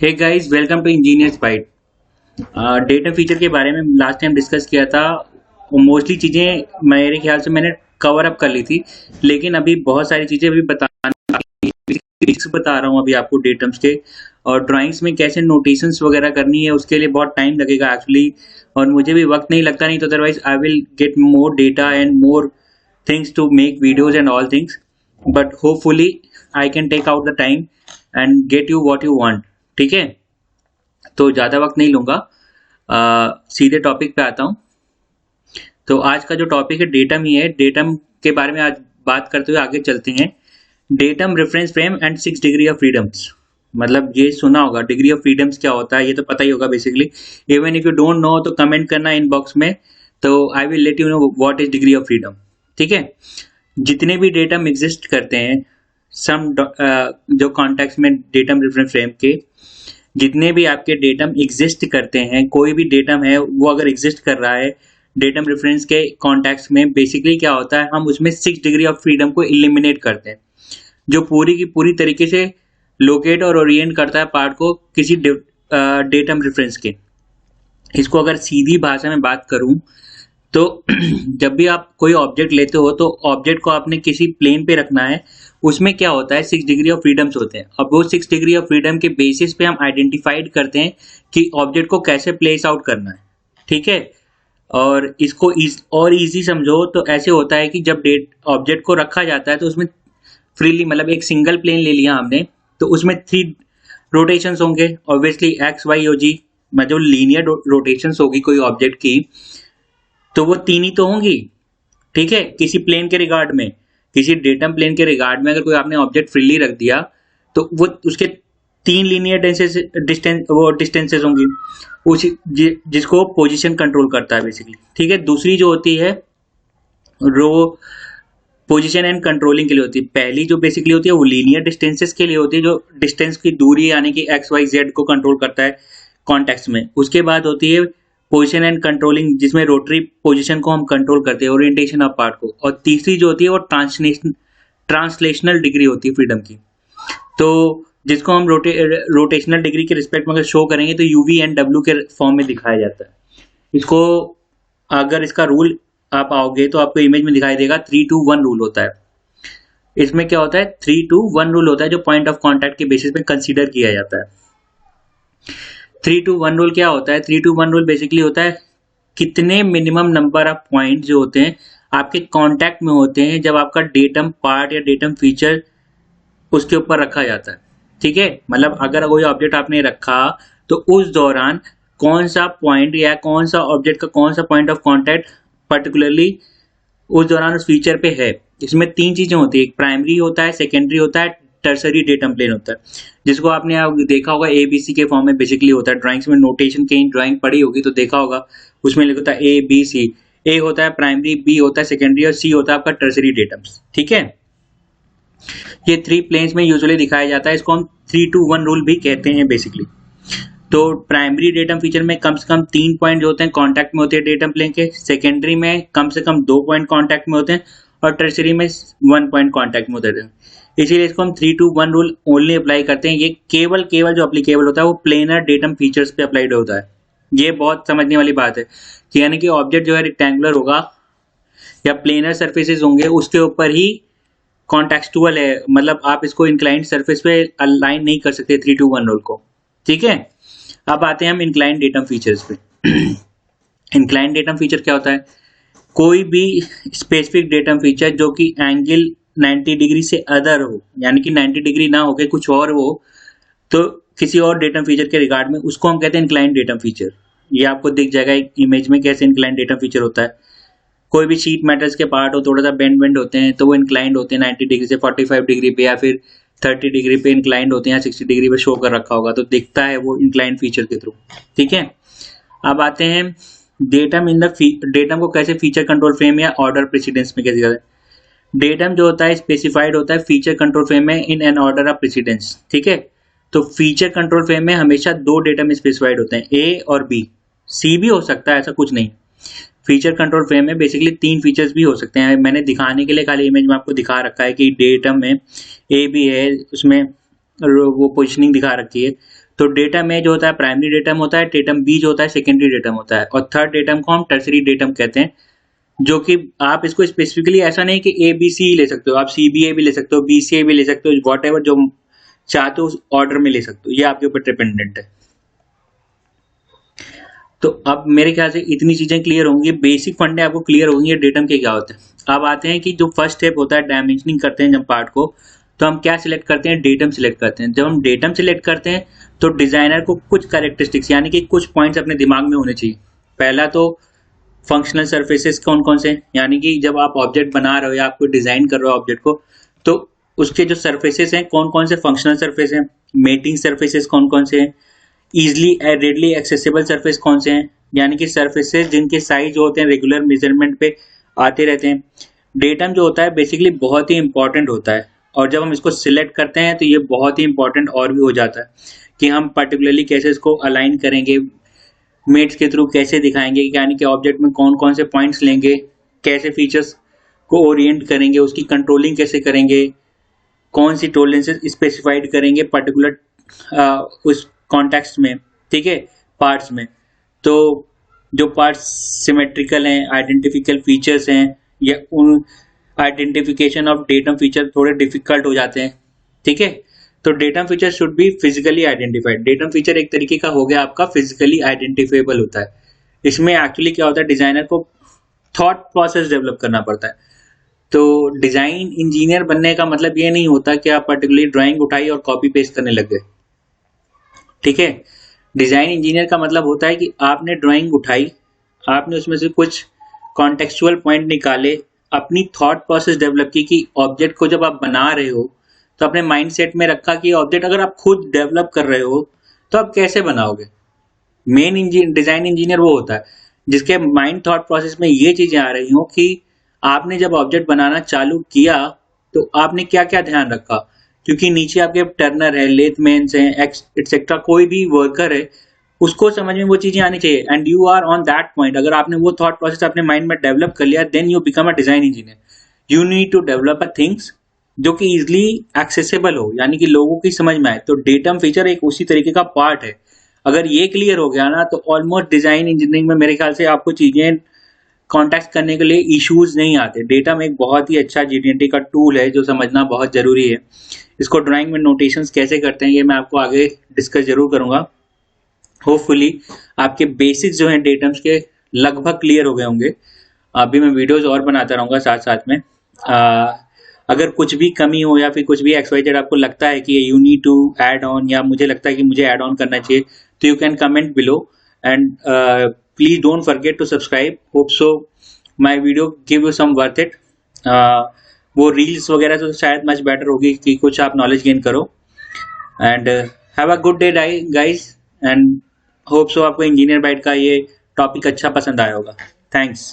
Hey guys, welcome to engineers byte. Data feature के बारे में लास्ट टाइम डिस्कस किया था। मोस्टली चीज़ें मेरे ख्याल से मैंने कवर अप कर ली थी, लेकिन अभी बहुत सारी चीज़ें अभी बता रहा हूँ अभी आपको डेटम्स के। और ड्राइंग्स में कैसे नोटेशंस वगैरह करनी है उसके लिए बहुत टाइम लगेगा एक्चुअली, और मुझे भी वक्त नहीं लगता, नहीं तो otherwise I will get more data and more things to make videos and all things, but hopefully I can take out the time and get you what you want। ठीक है, तो ज़्यादा वक्त नहीं लूँगा, सीधे टॉपिक पे आता हूँ। तो आज का जो टॉपिक है डेटम ही है। डेटम के बारे में आज बात करते हुए आगे चलते हैं। Datum reference frame and 6 degree of freedoms, मतलब ये सुना होगा डिग्री ऑफ फ्रीडम्स क्या होता है, ये तो पता ही होगा basically. Even if you don't know तो कमेंट करना इनबॉक्स में, तो I will let you know what is degree of freedom. ठीक है, जितने भी डेटम एग्जिस्ट करते हैं, सम जो कॉन्टेक्स्ट में डेटम रेफरेंस फ्रेम के जितने भी आपके डेटम एग्जिस्ट करते हैं, कोई भी डेटम है वो अगर एग्जिस्ट कर रहा है डेटम रेफरेंस के कॉन्टेक्स्ट में, बेसिकली क्या होता है, हम उसमें 6 डिग्री ऑफ फ्रीडम को एलिमिनेट करते हैं, जो पूरी की पूरी तरीके से लोकेट और ओरिएंट करता है पार्ट को किसी डेटम रेफरेंस के। इसको अगर सीधी भाषा में बात करूं तो जब भी आप कोई ऑब्जेक्ट लेते हो तो ऑब्जेक्ट को आपने किसी प्लेन पे रखना है। उसमें क्या होता है, 6 डिग्री ऑफ फ्रीडम्स होते हैं। अब वो 6 डिग्री ऑफ फ्रीडम के बेसिस पे हम आइडेंटिफाइड करते हैं कि ऑब्जेक्ट को कैसे प्लेस आउट करना है। ठीक है, और इसको और इजी समझो तो ऐसे होता है कि जब ऑब्जेक्ट को रखा जाता है तो उसमें फ्रीली, मतलब एक सिंगल प्लेन ले लिया हमने, तो उसमें 3 रोटेशंस होंगे ऑब्वियसली, एक्स वाई और जी, मतलब लीनियर रोटेशंस होगी कोई ऑब्जेक्ट की, तो वो 3 ही तो होंगी। ठीक है, किसी प्लेन के रिगार्ड में, किसी डेटम प्लेन के रिगार्ड में अगर कोई आपने ऑब्जेक्ट फ्रीली रख दिया तो वो उसके 3 लीनियर डिस्टेंसेस होंगी, उसी जिसको पोजीशन कंट्रोल करता है बेसिकली। ठीक है, दूसरी जो होती है रो पोजीशन एंड कंट्रोलिंग के लिए होती है। पहली जो बेसिकली होती है वो लीनियर डिस्टेंसेस के लिए होती है, जो डिस्टेंस की दूरी यानी कि एक्स वाई जेड को कंट्रोल करता है कॉन्टेक्स्ट में। उसके बाद होती है पोजीशन एंड कंट्रोलिंग, जिसमें रोटरी पोजीशन को हम कंट्रोल करते हैं, ओरिएंटेशन ऑफ पार्ट को। और तीसरी जो होती है वो ट्रांसलेशनल डिग्री होती है फ्रीडम की, तो जिसको हम रोटेशनल डिग्री के रिस्पेक्ट में अगर शो करेंगे तो यूवी एंड डब्ल्यू के फॉर्म में दिखाया जाता है। इसको अगर इसका रूल आप आओगे तो आपको इमेज में दिखाई देगा 3-2-1 रूल होता है। इसमें क्या होता है, 3-2-1 रूल होता है जो पॉइंट ऑफ कॉन्टैक्ट के बेसिस पे कंसीडर किया जाता है। 3-2-1 रूल क्या होता है, 3-2-1 रूल बेसिकली होता है कितने मिनिमम नंबर ऑफ पॉइंट जो होते हैं आपके कॉन्टैक्ट में होते हैं जब आपका डेटम पार्ट या डेटम फीचर उसके ऊपर रखा जाता है। ठीक है, मतलब अगर कोई ऑब्जेक्ट आपने रखा तो उस दौरान कौन सा पॉइंट या कौन सा ऑब्जेक्ट का कौन सा पॉइंट ऑफ कॉन्टैक्ट पर्टिकुलरली उस दौरान उस फीचर पे है। इसमें 3 चीजें होती है, एक प्राइमरी होता है, सेकेंडरी होता है, टर्सरी डेटम प्लेन होता है, जिसको आपने देखा होगा ABC के फॉर्म में बेसिकली होता है। ड्राइंग्स में नोटेशन कहीं ड्राइंग पड़ी होगी तो देखा होगा, उसमें लिखा है ABC। ए होता है प्राइमरी, बी होता है सेकेंडरी और सी होता है आपका टर्सरी डेटम्स। ठीक है, ये 3 प्लेन्स में यूजुअली दिखाया जाता है। इसको हम 3-2-1 रूल भी कहते हैं बेसिकली। तो प्राइमरी डेटम फीचर में कम से कम 3 पॉइंट जो होते हैं कॉन्टैक्ट में होते हैं डेटम प्लेन के, सेकेंडरी में कम से कम 2 पॉइंट कॉन्टैक्ट में होते हैं और टर्सरी में 1 पॉइंट कॉन्टैक्ट में होते हैं। इसीलिए इसको हम 3-2-1 रूल ओनली अप्लाई करते हैं। ये केवल जो अप्लीकेबल होता है वो प्लेनर डेटम फीचर्स पे अप्लाइड होता है। ये बहुत समझने वाली बात है कि यानी कि ऑब्जेक्ट जो है रेक्टेंगुलर होगा या प्लेनर सर्फेसेस होंगे उसके ऊपर ही कॉन्टेक्सुअल है, मतलब आप इसको इंक्लाइंड सरफेस पे अलाइन नहीं कर सकते 3-2-1 रूल को। ठीक है, अब आते हैं हम इंक्लाइंड डेटम फीचर्स पे। इंक्लाइंड डेटम फीचर क्या होता है, कोई भी स्पेसिफिक डेटम फीचर जो कि एंगल 90 डिग्री से अदर हो, यानी कि 90 डिग्री ना होके कुछ और हो, तो किसी और डेटम फीचर के रिगार्ड में, उसको हम कहते हैं इंक्लाइंड डेटम फीचर। ये आपको दिख जाएगा एक इमेज में कैसे इंक्लाइंड डेटम फीचर होता है। कोई भी शीट मेटल्स के पार्ट हो, थोड़ा सा बेंड होते हैं तो वो इंक्लाइंड होते हैं 90 डिग्री से 45 डिग्री पे, या फिर 30 डिग्री पे इंक्लाइंड होते हैं, या 60 डिग्री पे शो कर रखा होगा तो दिखता है वो इंक्लाइंड फीचर के थ्रू। ठीक है, अब आते हैं डेटम डेटम को कैसे फीचर कंट्रोल फ्रेम या ऑर्डर प्रेसिडेंस में कैसे करते हैं। डेटम जो होता है स्पेसिफाइड होता है फीचर कंट्रोल फ्रेम में in an order of precedence. ठीक है, तो फीचर कंट्रोल फ्रेम में हमेशा 2 डेटम स्पेसिफाइड होते हैं, ए और बी। सी भी हो सकता है, ऐसा कुछ नहीं। फीचर कंट्रोल फ्रेम में बेसिकली 3 फीचर्स भी हो सकते हैं। मैंने दिखाने के लिए खाली इमेज में आपको दिखा रखा है कि डेटम में ए भी है, उसमें वो पोजिशनिंग दिखा रखी है। तो डेटम ए जो होता है प्राइमरी डेटम होता है, डेटम बी जो होता है सेकेंडरी डेटम होता है, और थर्ड डेटम को हम टर्सरी डेटम कहते हैं, जो कि आप इसको स्पेसिफिकली ऐसा नहीं कि ए बी सी ले सकते हो, आप सी बी ए भी ले सकते हो, बी सी ए भी ले सकते हो, वॉट एवर जो चाहते हो उस ऑर्डर में ले सकते हो, ये आपके ऊपर डिपेंडेंट है। तो अब मेरे ख्याल से इतनी चीजें क्लियर होंगी, बेसिक फंडे आपको क्लियर होंगी डेटम के क्या होते हैं। अब आते हैं कि जो फर्स्ट स्टेप होता है डायमेंशनिंग करते हैं जब पार्ट को, तो हम क्या सिलेक्ट करते हैं, डेटम सिलेक्ट करते हैं। जब हम डेटम सिलेक्ट करते हैं तो डिजाइनर को कुछ कैरेक्टरिस्टिक्स यानी कि कुछ पॉइंट्स अपने दिमाग में होने चाहिए। पहला तो फंक्शनल सर्फेसेस कौन कौन से, यानी कि जब आप ऑब्जेक्ट बना रहे हो या आपको डिजाइन कर रहे हो ऑब्जेक्ट को, तो उसके जो सर्फेसेस हैं कौन कौन से फंक्शनल सर्फेस हैं, मेटिंग सर्फेसेस कौन कौन से हैं, इजिली रेडली एक्सेसिबल सरफेस कौन से हैं, यानी कि सरफेसेस जिनके साइज जो होते हैं रेगुलर मेजरमेंट पे आते रहते हैं। डेटम जो होता है बेसिकली बहुत ही इंपॉर्टेंट होता है, और जब हम इसको सिलेक्ट करते हैं तो ये बहुत ही इंपॉर्टेंट और भी हो जाता है कि हम पर्टिकुलरली कैसे इसको अलाइन करेंगे, मेट्स के थ्रू कैसे दिखाएंगे, यानी कि ऑब्जेक्ट में कौन कौन से पॉइंट्स लेंगे, कैसे फीचर्स को ओरिएंट करेंगे, उसकी कंट्रोलिंग कैसे करेंगे, कौन सी टॉलरेंसेस स्पेसिफाइड करेंगे पर्टिकुलर उस कॉन्टेक्स्ट में, ठीक है, पार्ट्स में। तो जो पार्ट्स सिमेट्रिकल हैं, आइडेंटिफिकल फीचर्स हैं, या उन आइडेंटिफिकेशन ऑफ डेटम फीचर थोड़े डिफिकल्ट हो जाते हैं, ठीक है। तो datum feature should be physically identified. Datum feature एक तरीके का हो गया आपका फिजिकली आइडेंटिफेबल होता है। इसमें एक्चुअली क्या होता है, डिजाइनर को थॉट प्रोसेस डेवलप करना पड़ता है। तो डिजाइन इंजीनियर बनने का मतलब ये नहीं होता कि आप पर्टिकुलरली ड्राइंग उठाई और कॉपी पेस्ट करने लग गए, ठीक है। डिजाइन इंजीनियर का मतलब होता है कि आपने ड्राइंग उठाई, आपने उसमें से कुछ कॉन्टेक्चुअल पॉइंट निकाले, अपनी थॉट प्रोसेस डेवलप की कि ऑब्जेक्ट को जब आप बना रहे हो तो अपने माइंड सेट में रखा कि ऑब्जेक्ट अगर आप खुद डेवलप कर रहे हो तो आप कैसे बनाओगे। मेन डिजाइन इंजीनियर वो होता है जिसके माइंड थॉट प्रोसेस में ये चीजें आ रही हो कि आपने जब ऑब्जेक्ट बनाना चालू किया तो आपने क्या क्या ध्यान रखा, क्योंकि नीचे आपके टर्नर है, लेथमैन्स हैं, एक्सेट्रा, कोई भी वर्कर है, उसको समझ में वो चीजें आनी चाहिए। And you are on that point, अगर आपने वो थॉट प्रोसेस अपने माइंड में डेवलप कर लिया, then you become a design engineer. You need to develop a things जो कि इजिली एक्सेसिबल हो, यानी कि लोगों की समझ में आए। तो डेटम फीचर एक उसी तरीके का पार्ट है। अगर ये क्लियर हो गया ना तो ऑलमोस्ट डिजाइन इंजीनियरिंग में मेरे ख्याल से आपको चीजें कॉन्टेक्ट करने के लिए इश्यूज नहीं आते। डेटम एक बहुत ही अच्छा जीडीएनटी का टूल है जो समझना बहुत जरूरी है। इसको ड्राइंग में नोटेशंस कैसे करते हैं ये मैं आपको आगे डिस्कस जरूर करूंगा। होपफुली आपके बेसिक्स जो हैं डेटम्स के लगभग क्लियर हो गए होंगे। अभी मैं वीडियोस और बनाता रहूंगा साथ साथ में। अगर कुछ भी कमी हो या फिर कुछ भी XYZ आपको लगता है कि you need to add on, या मुझे लगता है कि मुझे ऐड ऑन करना चाहिए, तो you can comment below and please don't forget to subscribe. Hope so my video give you some worth it. वो रील्स वगैरह तो शायद मच बेटर होगी कि कुछ आप नॉलेज गेन करो। And have a good day guys, and hope so आपको इंजीनियर बाइट का ये टॉपिक अच्छा पसंद आया होगा। थैंक्स।